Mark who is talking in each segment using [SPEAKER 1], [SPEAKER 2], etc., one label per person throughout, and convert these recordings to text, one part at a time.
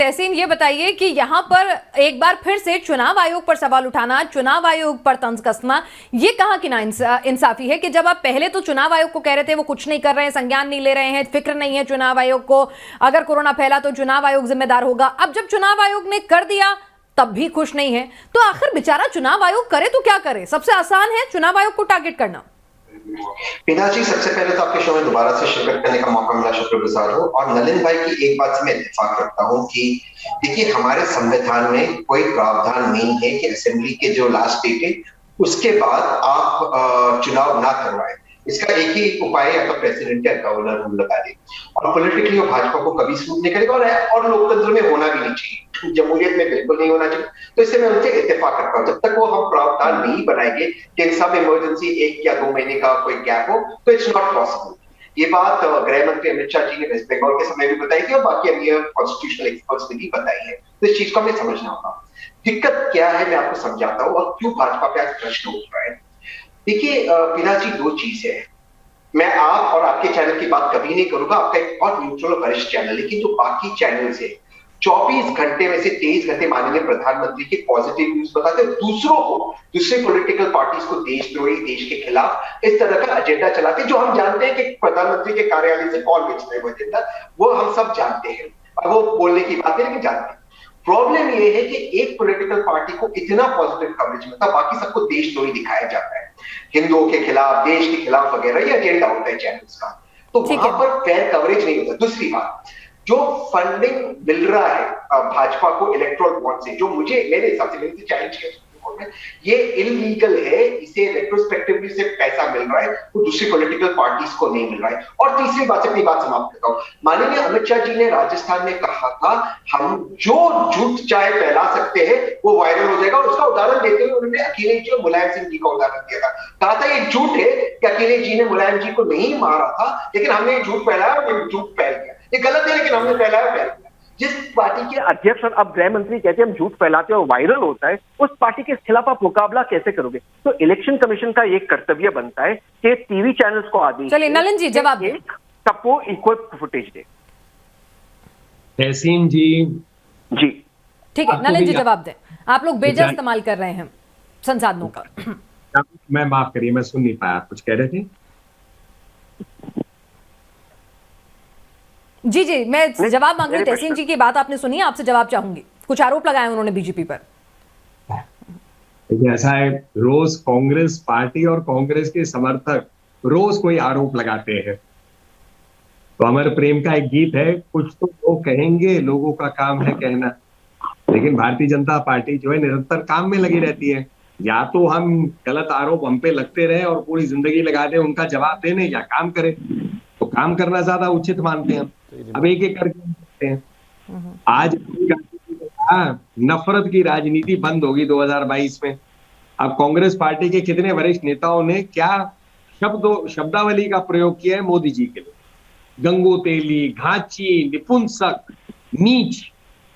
[SPEAKER 1] तहसीन ये बताइए कि यहाँ पर एक बार फिर से चुनाव आयोग पर सवाल उठाना, चुनाव आयोग पर तंज कसना, ये कहाँ की ना इंसाफी है कि जब आप पहले तो चुनाव आयोग को कह रहे थे वो कुछ नहीं कर रहे हैं, संज्ञान नहीं ले रहे हैं, फिक्र नहीं है चुनाव आयोग को, अगर कोरोना फैला तो चुनाव आयोग जिम्मेदार होगा। अब जब चुनाव आयोग ने कर दिया तब भी खुश नहीं है, तो आखिर बेचारा चुनाव आयोग करे तो क्या करे? सबसे आसान है चुनाव आयोग को टारगेट करना।
[SPEAKER 2] पिनाजी, सबसे पहले तो आपके शो में दोबारा से शिरकत करने का मौका मिला, शुक्रगुजार हो। और नलिन भाई की एक बात से मैं इत्तेफाक रखता हूं कि देखिए, हमारे संविधान में कोई प्रावधान नहीं है कि असेंबली के जो लास्ट डेट है उसके बाद आप चुनाव ना करवाएं। इसका एक ही उपाय है, या तो प्रेसिडेंट या गवर्नर रूल लगा दे। और पॉलिटिकली वो भाजपा को कभी सूट नहीं करेगा, और लोकतंत्र में होना भी नहीं चाहिए, जमहूरियत में बिल्कुल नहीं होना चाहिए। तो इससे मैं उनसे इत्तेफाक करता हूँ, जब तक वो हम प्रावधान नहीं बनाएंगे कि इन सब इमरजेंसी 1 या 2 महीने का कोई गैप हो, तो इट्स नॉट पॉसिबल। ये बात गृह मंत्री अमित शाह जी ने वेस्ट बंगाल के समय भी बताई थी और बाकी अन्य कॉन्स्टिट्यूशनल एक्सपर्ट्स ने भी बताई है। तो इस चीज को हमें समझना होगा। दिक्कत क्या है मैं आपको समझाता हूँ, और क्यों भाजपा पे आज प्रश्न उठ रहा है। देखिए पिनाजी, 2 चीज है। मैं आप और आपके चैनल की बात कभी नहीं करूंगा, आपका एक बहुत न्यूट्रल और वरिष्ठ चैनल है, लेकिन जो बाकी चैनल है 24 घंटे में से 23 घंटे माननीय प्रधानमंत्री के पॉजिटिव न्यूज बताते हैं, दूसरों को, दूसरे पॉलिटिकल पार्टीज को देशद्रोही, देश के खिलाफ इस तरह का एजेंडा चलाते हैं, जो हम जानते हैं कि प्रधानमंत्री के कार्यालय से कौन बेच रहे हैं वो एजेंडा, वो हम सब जानते हैं। और वो बोलने की बात है लेकिन जानते हैं। प्रॉब्लम ये है कि एक पॉलिटिकल पार्टी को इतना पॉजिटिव कवरेज मिलता है, बाकी सबको देशद्रोही दिखाया जाता है, हिंदुओं के खिलाफ, देश के खिलाफ वगैरह, ये एजेंडा होता है चैनल्स का। तो वहां पर फेयर कवरेज नहीं होता। दूसरी बात, जो फंडिंग मिल रहा है भाजपा को इलेक्ट्रोल बॉन्ड से, जो मेरे हिसाब से मेरे चैलेंज किया ये इलीगल है, इसे रेट्रोस्पेक्टिवली से पैसा मिल रहा है, वो दूसरी पॉलिटिकल पार्टीज को नहीं मिल रहा है। और तीसरी बात से अपनी बात समाप्त करता हूं। माननीय अमित शाह जी ने राजस्थान में कहा था, हम जो झूठ चाहे फैला सकते हैं वो वायरल हो जाएगा। और उसका उदाहरण देते हुए उन्होंने अखिलेश जी और मुलायम सिंह जी का उदाहरण दिया था। कहा था ये झूठ है कि अखिलेश जी ने मुलायम जी को नहीं मारा था, लेकिन हमने ये झूठ फैलाया और ये झूठ फैल गया। ये गलत है, लेकिन हमने फैलाया, फैल गया। जिस पार्टी के अध्यक्ष और अब गृह मंत्री कहते हैं हम झूठ फैलाते हैं और वायरल होता है, उस पार्टी के खिलाफ आप मुकाबला कैसे करोगे? तो इलेक्शन कमीशन का एक कर्तव्य बनता है कि टीवी चैनल्स को आदेश,
[SPEAKER 1] चलिए नलिन जी जवाब दें,
[SPEAKER 2] सबको इक्वल फुटेज दे।
[SPEAKER 3] तहसीन जी
[SPEAKER 1] ठीक है, नलिन जी जवाब दें। आप लोग बेजा इस्तेमाल कर रहे हैं संसाधनों का।
[SPEAKER 3] मैं माफ करिए, मैं सुन नहीं पाया, कुछ कह रहे थे?
[SPEAKER 1] जी जी, मैं जवाब मांग रही हूँ। तहसीन जी की बात आपने सुनी, आपसे जवाब चाहूंगी। कुछ आरोप लगाए उन्होंने बीजेपी पर।
[SPEAKER 3] देखिए ऐसा है, रोज कांग्रेस पार्टी और कांग्रेस के समर्थक रोज कोई आरोप लगाते हैं। तो अमर प्रेम का एक गीत है, कुछ तो लोग कहेंगे, लोगों का काम है कहना। लेकिन भारतीय जनता पार्टी जो है निरंतर काम में लगी रहती है। या तो हम गलत आरोप हम पे लगते रहे और पूरी जिंदगी लगा दें उनका जवाब देने, या काम करें। तो काम करना ज्यादा उचित मानते हैं। अब एक एक करके करते हैं। आज नफरत की राजनीति बंद होगी 2022 में। अब कांग्रेस पार्टी के कितने वरिष्ठ नेताओं ने क्या शब्दावली का प्रयोग किया है मोदी जी के लिए? गंगोतेली, घाची, निपुंसक, नीच।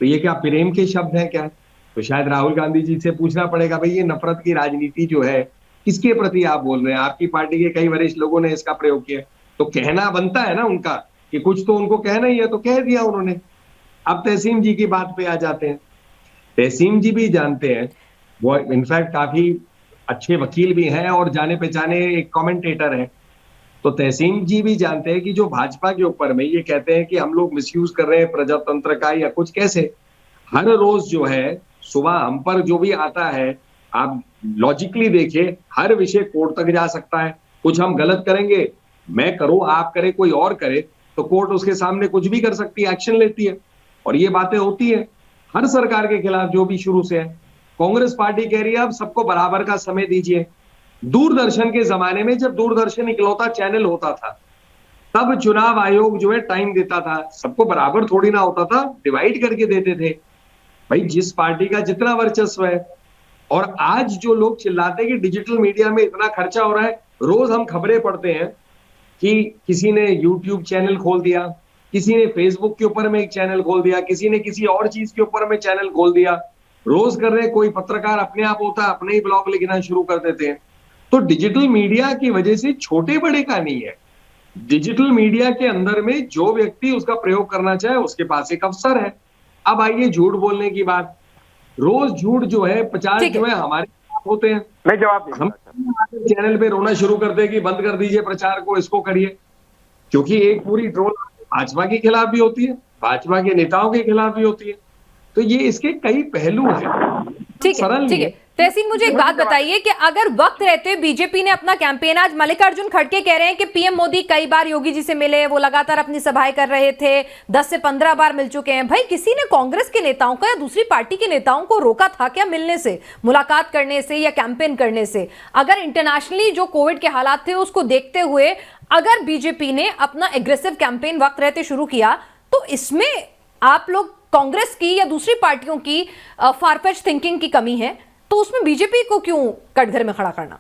[SPEAKER 3] तो ये क्या प्रेम के शब्द हैं क्या? तो शायद राहुल गांधी जी से पूछना पड़ेगा, भाई ये नफरत की राजनीति जो है किसके प्रति आप बोल रहे हैं? आपकी पार्टी के कई वरिष्ठ लोगों ने इसका प्रयोग किया। तो कहना बनता है ना उनका कि कुछ तो उनको कहना ही है, तो कह दिया उन्होंने। अब तहसीन जी की बात पे आ जाते हैं। तहसीन जी भी जानते हैं, वो इनफैक्ट काफी अच्छे वकील भी हैं और जाने पहचाने एक कमेंटेटर हैं। तो तहसीन जी भी जानते हैं कि जो भाजपा के ऊपर में ये कहते हैं कि हम लोग मिसयूज कर रहे हैं प्रजातंत्र का या कुछ, कैसे हर रोज जो है सुबह हम पर जो भी आता है, आप लॉजिकली देखिए, हर विषय कोर्ट तक जा सकता है। कुछ हम गलत करेंगे, मैं करूं, आप करे, कोई और करे, तो कोर्ट उसके सामने कुछ भी कर सकती है, एक्शन लेती है। और ये बातें होती है हर सरकार के खिलाफ जो भी शुरू से है। कांग्रेस पार्टी कह रही है अब सबको बराबर का समय दीजिए। दूरदर्शन के जमाने में जब दूरदर्शन इकलौता चैनल होता था, तब चुनाव आयोग जो है टाइम देता था। सबको बराबर थोड़ी ना होता था, डिवाइड करके देते थे। भाई जिस पार्टी का जितना वर्चस्व है। और आज जो लोग चिल्लाते हैं कि डिजिटल मीडिया में इतना खर्चा हो रहा है, रोज हम खबरें पढ़ते हैं कि किसी ने यूट्यूब चैनल खोल दिया, किसी ने फेसबुक के ऊपर में एक चैनल खोल दिया, किसी ने किसी और चीज के ऊपर में चैनल खोल दिया। रोज कर रहे, कोई पत्रकार अपने आप होता है अपने ही ब्लॉग लिखना शुरू कर देते हैं। तो डिजिटल मीडिया की वजह से छोटे बड़े का नहीं है। डिजिटल मीडिया के अंदर में जो व्यक्ति उसका प्रयोग करना चाहे उसके पास एक अवसर है। अब आइए झूठ बोलने की बात। रोज झूठ जो है 50
[SPEAKER 1] ठीक है।
[SPEAKER 3] जो है हमारे खिलाफ होते हैं।
[SPEAKER 4] मैं जवाब
[SPEAKER 3] हम
[SPEAKER 4] दूंगा।
[SPEAKER 3] चैनल पे रोना शुरू करते हैं कि बंद कर दीजिए प्रचार को, इसको करिए, क्योंकि एक पूरी ट्रोल भाजपा के खिलाफ भी होती है, भाजपा के नेताओं के खिलाफ भी होती है। तो ये इसके कई पहलू हैं,
[SPEAKER 1] ठीक है,
[SPEAKER 3] सरल
[SPEAKER 1] ठीक
[SPEAKER 3] नहीं
[SPEAKER 1] है। तहसीन, मुझे एक बात बताइए कि अगर वक्त रहते बीजेपी ने अपना कैंपेन, आज मल्लिकार्जुन खड़गे कह रहे हैं कि पीएम मोदी कई बार योगी जी से मिले, वो लगातार अपनी सभाएं कर रहे थे, 10 से 15 बार मिल चुके हैं। भाई, किसी ने कांग्रेस के नेताओं को या दूसरी पार्टी के नेताओं को रोका था क्या मिलने से, मुलाकात करने से या कैंपेन करने से? अगर इंटरनेशनली जो कोविड के हालात थे उसको देखते हुए अगर बीजेपी ने अपना एग्रेसिव कैंपेन वक्त रहते शुरू किया, तो इसमें आप लोग कांग्रेस की या दूसरी पार्टियों की फारफेच थिंकिंग की कमी है, तो उसमें बीजेपी को क्यों कटघरे में खड़ा करना?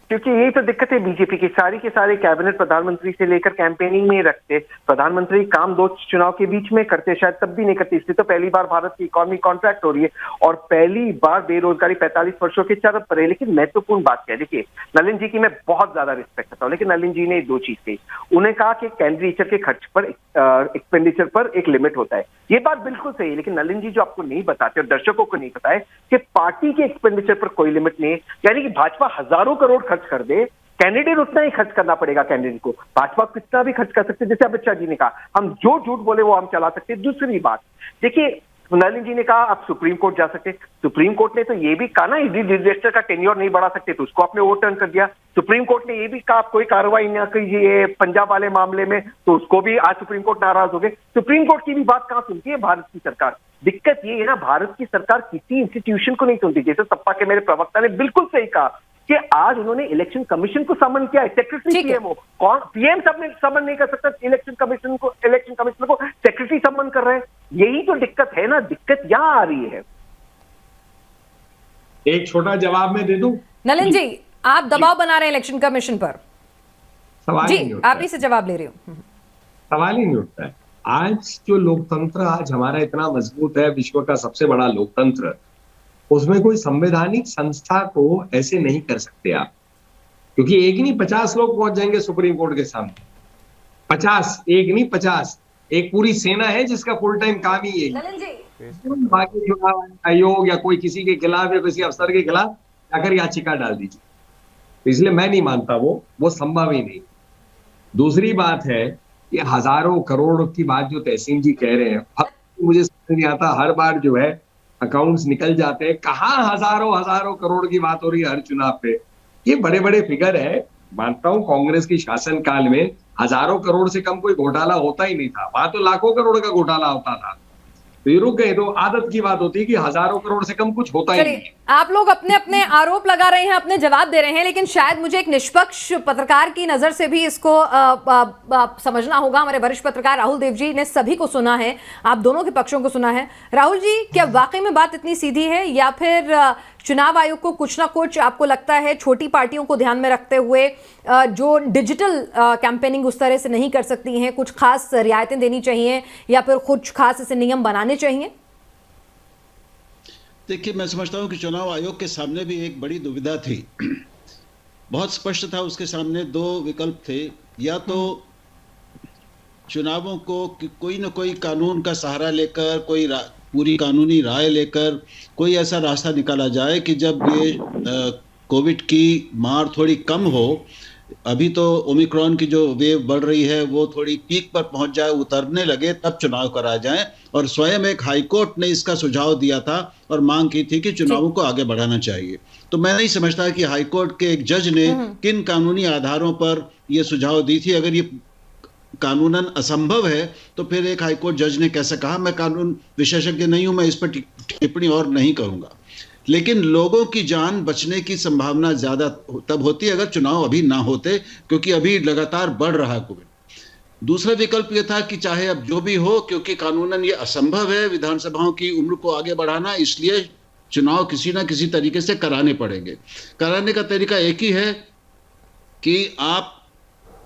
[SPEAKER 4] क्योंकि यही तो दिक्कत है बीजेपी की, सारी के सारे कैबिनेट प्रधानमंत्री से लेकर कैंपेनिंग में ही रखते। प्रधानमंत्री काम 2 चुनाव के बीच में करते, शायद तब भी नहीं करते। इसलिए तो पहली बार भारत की इकोनॉमी कॉन्ट्रैक्ट हो रही है और पहली बार बेरोजगारी 45 वर्षों के चरम पर है। लेकिन महत्वपूर्ण बात क्या है, देखिए नलिन जी की मैं बहुत ज्यादा रिस्पेक्ट करता हूँ, लेकिन नलिन जी ने 2 चीज कही। उन्हें कहा कि कैंडिडेचर के खर्च पर, एक्सपेंडिचर पर एक लिमिट होता है। ये बात बिल्कुल सही है, लेकिन नलिन जी जो आपको नहीं बताते और दर्शकों को नहीं बताए कि पार्टी के एक्सपेंडिचर पर कोई लिमिट नहीं है। यानी कि भाजपा हजारों करोड़ खर्च कर दे, कैंडिडेट उतना ही खर्च करना पड़ेगा। कैंडिडेट को भाजपा कितना भी खर्च कर सकते, जैसे अमित शाह जी ने कहा, हम जो झूठ बोले वो हम चला सकते। दूसरी बात देखिए, नलिन जी ने कहा आप सुप्रीम कोर्ट जा सकते। सुप्रीम कोर्ट ने तो ये भी कहा ना ईडी डायरेक्टर का टेन्योर नहीं बढ़ा सकते, तो उसको आपने ओवरटर्न कर दिया। सुप्रीम कोर्ट ने ये भी कहा आप कोई कार्रवाई ना कीजिए पंजाब वाले मामले में, तो उसको भी आज सुप्रीम कोर्ट नाराज हो गए। सुप्रीम कोर्ट की भी बात कहां सुनती है भारत की सरकार? दिक्कत ये है ना, भारत की सरकार किसी इंस्टीट्यूशन को नहीं सुनती। जैसे सपा के मेरे प्रवक्ता ने बिल्कुल सही कहा कि आज उन्होंने इलेक्शन कमीशन को समन किया है, सेक्रेटरी पीएमओ, कौन पीएम समन नहीं कर सकता, इलेक्शन कमिश्नर को सेक्रेटरी समन कर रहे हैं। यही तो दिक्कत है ना, दिक्कत यहां आ रही है।
[SPEAKER 3] एक छोटा जवाब मैं दे दूं?
[SPEAKER 1] नलिन जी, आप दबाव बना रहे हैं इलेक्शन कमीशन पर?
[SPEAKER 3] सवाल ही नहीं
[SPEAKER 1] जी,
[SPEAKER 3] उठता
[SPEAKER 1] आप ही से जवाब ले रही हूँ।
[SPEAKER 3] सवाल ही नहीं उठता है। आज जो लोकतंत्र आज हमारा इतना मजबूत है, विश्व का सबसे बड़ा लोकतंत्र, उसमें कोई संवैधानिक संस्था को ऐसे नहीं कर सकते आप, क्योंकि एक नहीं 50 लोग पहुंच जाएंगे सुप्रीम कोर्ट के सामने। 50, एक नहीं 50, एक पूरी सेना है जिसका फुल टाइम काम ही यही। बाकी चुनाव आयोग या कोई किसी के खिलाफ या किसी अफसर के खिलाफ जाकर याचिका डाल दीजिए, तो इसलिए मैं नहीं मानता वो संभव ही नहीं। दूसरी बात है कि हजारों करोड़ की बात जो तहसीन जी कह रहे हैं, मुझे समझ नहीं आता, हर बार जो है अकाउंट्स निकल जाते हैं, कहाँ हजारों करोड़ की बात हो रही है हर चुनाव पे। ये बड़े बड़े फिगर है। मानता हूं कांग्रेस की शासन काल में हजारों करोड़ से कम कोई घोटाला होता ही नहीं था, वहां तो लाखों करोड़ का घोटाला होता था। तो ये रुक गए, तो आदत की बात होती है कि हजारों करोड़ से कम कुछ होता ही नहीं है।
[SPEAKER 1] आप लोग अपने अपने आरोप लगा रहे हैं, अपने जवाब दे रहे हैं, लेकिन शायद मुझे एक निष्पक्ष पत्रकार की नजर से भी इसको समझना होगा। हमारे वरिष्ठ पत्रकार राहुल देव जी ने सभी को सुना है, आप दोनों के पक्षों को सुना है। राहुल जी, क्या वाकई में बात इतनी सीधी है, या फिर चुनाव आयोग को कुछ ना कुछ आपको लगता है छोटी पार्टियों को ध्यान में रखते हुए जो डिजिटल कैंपेनिंग उस तरह से नहीं कर सकती हैं, कुछ खास रियायतें देनी चाहिए या फिर कुछ खास ऐसे नियम बनाने चाहिए?
[SPEAKER 5] देखिए, मैं समझता हूं कि चुनाव आयोग के सामने भी एक बड़ी दुविधा थी। बहुत स्पष्ट था, उसके सामने 2 विकल्प थे, या तो चुनावों को कोई न कोई कानून का सहारा लेकर, कोई पूरी कानूनी राय लेकर कोई ऐसा रास्ता निकाला जाए कि जब ये कोविड की मार थोड़ी कम हो, अभी तो ओमिक्रॉन की जो वेव बढ़ रही है वो थोड़ी पीक पर पहुंच जाए, उतरने लगे, तब चुनाव कराए जाएं। और स्वयं एक हाईकोर्ट ने इसका सुझाव दिया था और मांग की थी कि चुनावों को आगे बढ़ाना चाहिए। तो मैं नहीं समझता कि हाईकोर्ट के एक जज ने किन कानूनी आधारों पर यह सुझाव दी थी। अगर ये कानूनन असंभव है तो फिर एक हाईकोर्ट जज ने कैसे कहा? मैं कानून विशेषज्ञ नहीं हूं, मैं इस पर टिप्पणी और नहीं करूंगा। लेकिन लोगों की जान बचने की संभावना ज्यादा तब होती है अगर चुनाव अभी ना होते, क्योंकि अभी लगातार बढ़ रहा है कोविड। दूसरा विकल्प यह था कि चाहे अब जो भी हो, क्योंकि कानूनन ये असंभव है विधानसभाओं की उम्र को आगे बढ़ाना, इसलिए चुनाव किसी ना किसी तरीके से कराने पड़ेंगे। कराने का तरीका एक ही है कि आप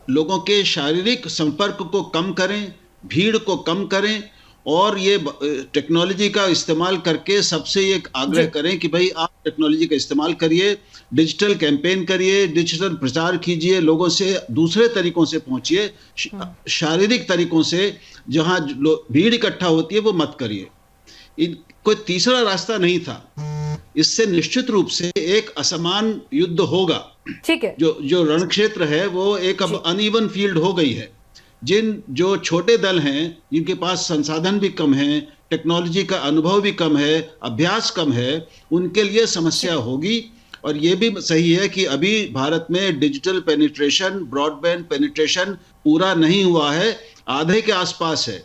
[SPEAKER 5] लोगों के शारीरिक संपर्क को कम करें, भीड़ को कम करें और ये टेक्नोलॉजी का इस्तेमाल करके सबसे एक आग्रह करें कि भाई आप टेक्नोलॉजी का इस्तेमाल करिए, डिजिटल कैंपेन करिए, डिजिटल प्रचार कीजिए, लोगों से दूसरे तरीकों से पहुंचिए, शारीरिक तरीकों से जहां भीड़ इकट्ठा होती है वो मत करिए। कोई तीसरा रास्ता नहीं था। इससे निश्चित रूप से एक असमान युद्ध होगा।
[SPEAKER 1] ठीक है।
[SPEAKER 5] जो रण क्षेत्र है वो एक अब अनइवन फील्ड हो गई है। जो छोटे दल हैं, जिनके पास संसाधन भी कम है, टेक्नोलॉजी का अनुभव भी कम है, अभ्यास कम है, उनके लिए समस्या होगी। और ये भी सही है कि अभी भारत में डिजिटल पेनिट्रेशन, ब्रॉडबैंड पेनिट्रेशन पूरा नहीं हुआ है, आधे के आसपास है।